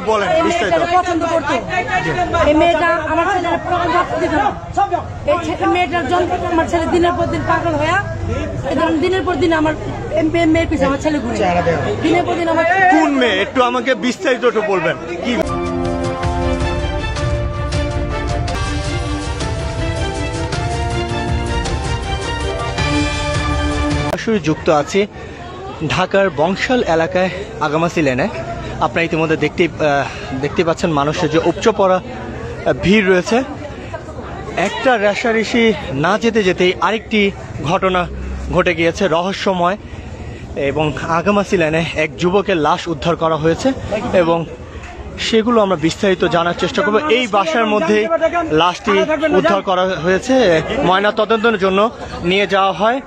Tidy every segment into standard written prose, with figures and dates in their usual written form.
বলেন বিস্তারিত। পছন্দ করতো এই মেয়েটা আমার ছেলের প্রোগ্রাম রাখতে দিত না। এই মেয়েটার জন্য আমার ছেলে দিনের পর দিন পাগল হয়ে দিনের পর দিন আমার মেয়ের পিছনে আমার ছেলে ঘুরে দিনের পর দিন আমার। কোন মেয়ে একটু আমাকে বিস্তারিত একটু বলবেন কি? সরাসরি যুক্ত আছি ঢাকার বংশাল এলাকায় আগামাসি লেনে। আপনারা ইতিমধ্যে দেখতে পাচ্ছেন মানুষের যে উপচে পড়া ভিড় রয়েছে। একটা রেষারেষি না যেতে যেতেই আরেকটি ঘটনা ঘটে গিয়েছে রহস্যময়, এবং আগামাসি লেনে এক যুবকের লাশ উদ্ধার করা হয়েছে এবং সেগুলো আমরা বিস্তারিত জানার চেষ্টা করব। এই বাসার মধ্যে লাশটি উদ্ধার করা হয়েছে, ময়না তদন্তের জন্য নিয়ে যাওয়া হয়।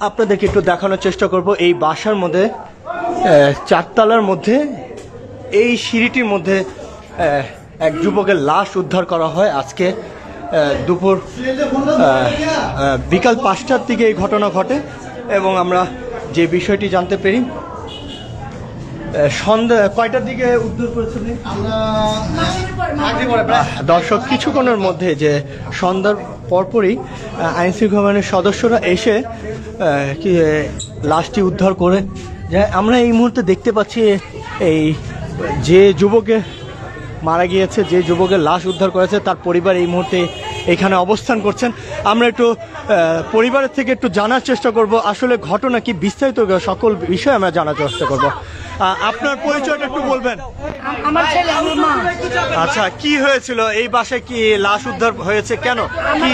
আপনাদেরকে একটু দেখানোর চেষ্টা করব এই বাসার মধ্যে চারতলার মধ্যে এই সিঁড়িটির মধ্যে এক যুবকের লাশ উদ্ধার করা হয় আজকে দুপুর বিকাল 5টার দিকে এই ঘটনা ঘটে এবং আমরা যে বিষয়টি জানতে পারি সন্ধ্যা কয়টার দিকে উদ্ধার করেছেন দর্শক? কিছুক্ষণের মধ্যে যে সন্ধ্যার পরপরই আইনশৃঙ্খলা বাহিনীর সদস্যরা এসে লাশটি উদ্ধার করে যায়। আমরা এই মুহূর্তে দেখতে পাচ্ছি এই যে যুবকের মারা গিয়েছে, যে যুবকের লাশ উদ্ধার করেছে তার পরিবার এই মুহূর্তে এখানে অবস্থান করছেন। আমরা একটু পরিবারের থেকে একটু জানার চেষ্টা করব আসলে ঘটনা কি, বিস্তারিত সকল বিষয় আমরা জানার চেষ্টা করব। আপনার পরিচয়টা একটু বলবেন? আমার ছেলে আমার মা। আচ্ছা, কি হয়েছিল এই বাসায়, কি লাশ উদ্ধার হয়েছে, কেন কি?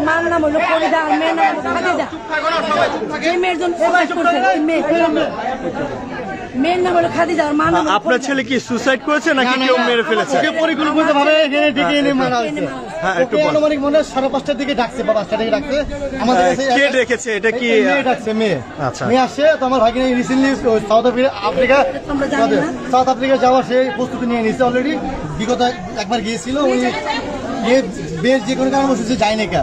মার নাম হলো ফরিদা, মেয়ের নাম খাদিজা। এই মেয়ের জন্য সুসাইড করছে। মেয়ের নাম হলো খাদিজা, আর মার নাম। আপনার ছেলে কি সুসাইড করেছে নাকি কেউ মেরে ফেলেছে? পরিকল্পিতভাবে এখানে ডেকে এনে মারা হয়েছে। হ্যাঁ, একটু আনুমানিক মনে হয় 5:30টার দিকে ডাকছে বা 5টা থেকে ডাকছে আমাদের কাছে। কে ডেকেছে? এটা কি মেয়ে ডাকছে? মেয়ে। আচ্ছা, মেয়ে আসছে তো আমার ভাগিনা রিসেন্টলি সাউথ আফ্রিকা যাওয়ার সে প্রস্তুতি নিয়ে নিচ্ছে অলরেডি। বিগত একবার গিয়েছিল, ওই বেশ যে কোনো কারণে বসেছে যায় না,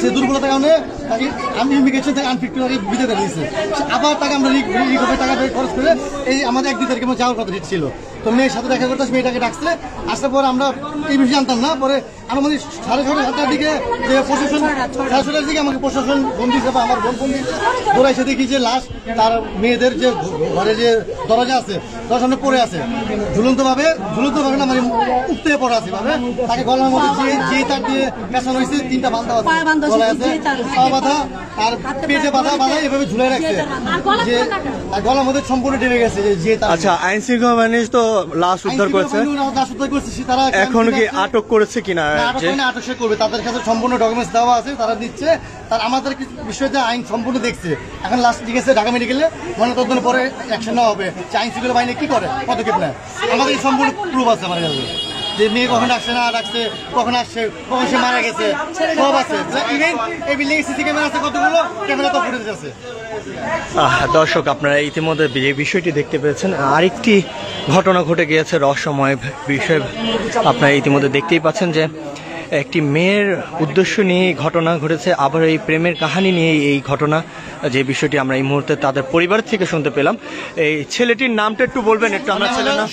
সে দুর্বলতার কারণে তাকে আমি ইমিগ্রেশন থেকে আনফিট করে বিদায় করে দিয়েছে। আবার তাকে আমরা রিকভারি টাকা খরচ করে এই আমাদের 1-2 তারিখে যাওয়ার কথা ছিল। তো মেয়ের সাথে দেখা করতে মেয়েটাকে ডাকছে। আসার পর আমরা এই বিষয়ে জানতাম না, পরে আনুমানিক 6:30-7টার দিকে যে প্রশাসন 6:30টার দিকে আমাকে প্রশাসন বন্দি হিসেবে আমার বোন বন্দি দৌড়াইছে। দেখি যে লাশ তার মেয়েদের যে ঘরে যে দরজা আছে তার সামনে পড়ে আছে, ঝুলন্ত ভাবে না মানে উঠতে পড়ে আছে ভাবে। তাকে গলার মধ্যে যে তার দিয়ে পেছানো হয়েছে, 3টা বান্ধা আছে, গলায় আছে পা বাঁধা আর পেটে বাঁধা এভাবে ঝুলে রাখছে, যে গলার মধ্যে সম্পূর্ণ ডেবে গেছে যে। আচ্ছা, আইন শৃঙ্খলা বাহিনী তো লাশ উদ্ধার করেছে, তারা এখন কি আটক করেছে কিনা? আটক সে করবে, তাদের কাছে সম্পূর্ণ ডকুমেন্টস দেওয়া আছে, তারা দিচ্ছে। তার আমাদের বিষয়টা আইন সম্পূর্ণ দেখছে। এখন লাস্ট ঠিক আছে ঢাকা মেডিকেলে ময়নাতদন্তের পরে অ্যাকশন নেওয়া হবে। আইন শৃঙ্খলা বাহিনী কি করে পদক্ষেপ নেয়, আমাদের সম্পূর্ণ প্রুফ আছে আমার কাছে, যে মেয়ে কখন ডাকছে না ডাকছে, কখন আসছে, কখন সে মারা গেছে, সব আছে। ইভেন এই বিল্ডিং সিসি ক্যামেরা আছে, কতগুলো ক্যামেরা তো ফুটেজ আছে। দর্শক, আপনারা ইতিমধ্যে যে বিষয়টি দেখতে পেয়েছেন, আরেকটি ঘটনা ঘটে গিয়েছে রহস্যময় বিষয়। আপনারা ইতিমধ্যে দেখতেই পাচ্ছেন যে একটি মেয়ের উদ্দেশ্য নিয়ে ঘটনা ঘটেছে, আবার এই প্রেমের কাহিনী নিয়ে এই ঘটনা, যে বিষয়টি আমরা এই মুহূর্তে তাদের পরিবার থেকে শুনতে পেলাম। এই ছেলেটির নামটা একটু বলবেন? একটু আমরা ছেলের নাম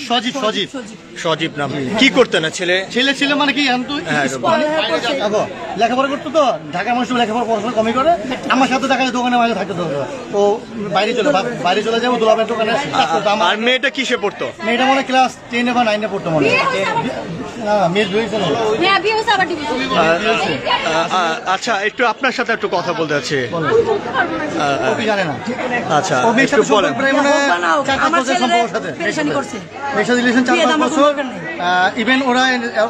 সজীব নাম। কি করতে না ছেলে ছিল মানে কি লেখাপড়া করতো, তো ঢাকার মানুষ লেখাপড়া পড়াশোনা কমই করে। আমার সাথে দেখা যায় দোকানে মাঝে থাকতো, ও বাইরে চলে যাবো দুলাবের দোকানে। আর মেয়েটা কিসে পড়তো? মেয়েটা মনে ক্লাস 10 বা 9 পড়তো মনে হয়। আচ্ছা, একটু আপনার সাথে একটু কথা বলতে আছে। জানে না। আচ্ছা, একটু বলেন। ইভেন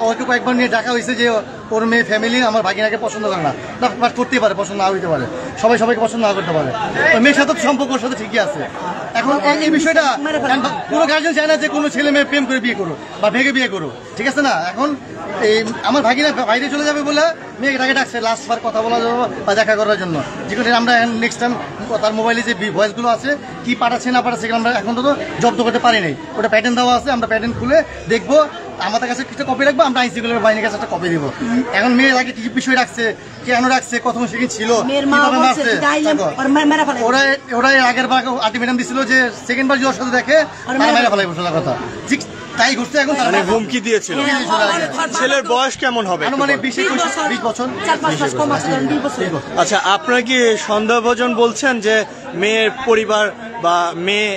ওকে কয়েকবার নিয়ে ডাকা হয়েছে যে ওর মেয়ে ফ্যামিলি আমার ভাগিনাকে পছন্দ করে না, করতেই পারে, পছন্দ না হইতে পারে, সবাইকে পছন্দ না করতে পারে। মেয়ের সাথে সম্পর্ক ওর সাথে ঠিকই আছে। এখন এই বিষয়টা কোনো গার্জেন চায় না যে কোনো ছেলে মেয়ে প্রেম করে বিয়ে করো বা ভেগে বিয়ে করো, ঠিক আছে না? এখন এই আমার ভাগিনা বাইরে চলে যাবে বলে মেয়েটাকে ডাকছে লাস্ট বার কথা বলার জন্য বা দেখা করার জন্য, যেখানে আমরা নেক্সট টাইম তার মোবাইলে যে ভয়েসগুলো আছে কি পাঠাচ্ছে না পাঠাচ্ছে সেগুলো আমরা এখন তো জব্দ করতে পারি নাই। ওটা প্যাটার্ন দেওয়া আছে, আমরা প্যাটার্ন খুলে দেখবো, আমাদের কাছে কিছু কপি রাখবো, আমরা আইনশৃঙ্খলা বাহিনীর কাছে একটা কপি দিব। এখন মেয়েটাকে কি বিষয় রাখছে, কেন রাখছে, কত সেখানে ছিল, কিভাবে মারছে, ওরা আগের বার আলটিমেটাম দিছিল যে সেকেন্ড বার যদি সাথে দেখে মেরে ফেলাই বসার কথা, ঠিক তাই ঘুরছে। এখন মানে হুমকি দিয়েছিল। ছেলের বয়স কেমন হবে? মানে 20 বছর। আচ্ছা, আপনারা কি সন্দেহভাজন বলছেন যে মেয়ের পরিবার বা মেয়ে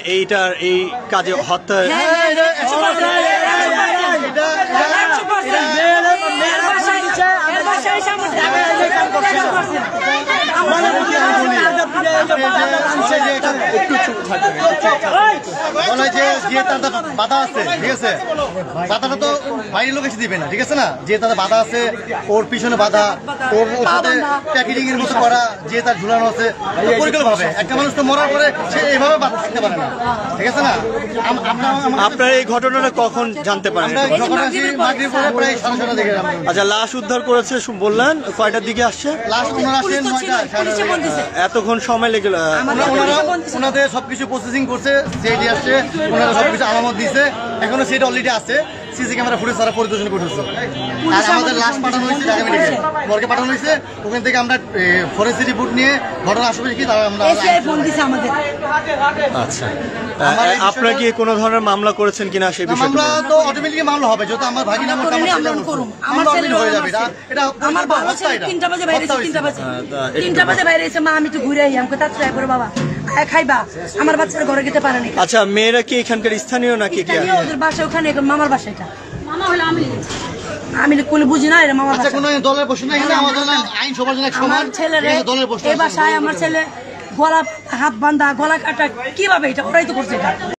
এই কাজে হত্যা? বলে যে তার বাধা আছে, ঠিক আছে, বাধাটা তো বাইরের লোক এসে দিবে না, ঠিক আছে না, যে তার বাধা আছে, ওর পিছনে বাধা, ওর সাথে প্যাকেজিং এর মতো করা, যে তার ঝুলানো আছে পরিকল্পনাভাবে। একটা মানুষ তো মরার পরে সে এইভাবে বাধা থাকতে পারে না, ঠিক আছে না। আপনারা এই ঘটনাটা কখন জানতে পারেন? আচ্ছা, লাশ উদ্ধার করেছে বললেন, কয়টার দিকে আসছে লাশ? ওনারা আসেন 9টা। এতক্ষণ সময় লেগে? ওনাদের সবকিছু প্রসেসিং করছে, সেটি আসছে, ওনারা সবকিছু আমানত দিচ্ছে, এখনো সেটা অলরেডি আছে, সিসি ক্যামেরা ফুটেজ তারা পরিদর্শন করতেছে। আর আমাদের লাশ পাঠানো হয়েছে ঢাকা মেডিকেল মর্গে পাঠানো হয়েছে, ওখান থেকে আমরা ফরেন্সিক রিপোর্ট নিয়ে ঘটনা আসবে কি তারা আমরা। আচ্ছা, আপনারা কি কোনো ধরনের মামলা করেছেন কিনা সেই বিষয়ে? মামলা তো অটোমেটিক মামলা হবে, যত আমার ভাগিনা হয়ে যাবে। এটা আমার বাবা ছেলে 3টা বাজে বাইরে, 3টা বাজে বাইরে এসে মা আমি একটু ঘুরে আই, আমাকে তার ট্রাই করে বাবা খাইবা, আমার বাচ্চারা ঘরে যেতে পারে না। আচ্ছা, মেয়েরা কি এখানকার স্থানীয় নাকি? ওদের বাসা ওখানে, মামার বাসা, এটা মামা হলো আমি কোলে বুঝি না, এটা মামার বাসা। কোনো দলের প্রশ্ন নাই, আমাদের আইন সবার জন্য সমান। দলের প্রশ্ন, এই বাসায় আমার ছেলে গলা হাত বান্ধা, গলা কাটা, কিভাবে এটা ওরাই তো করছে এটা।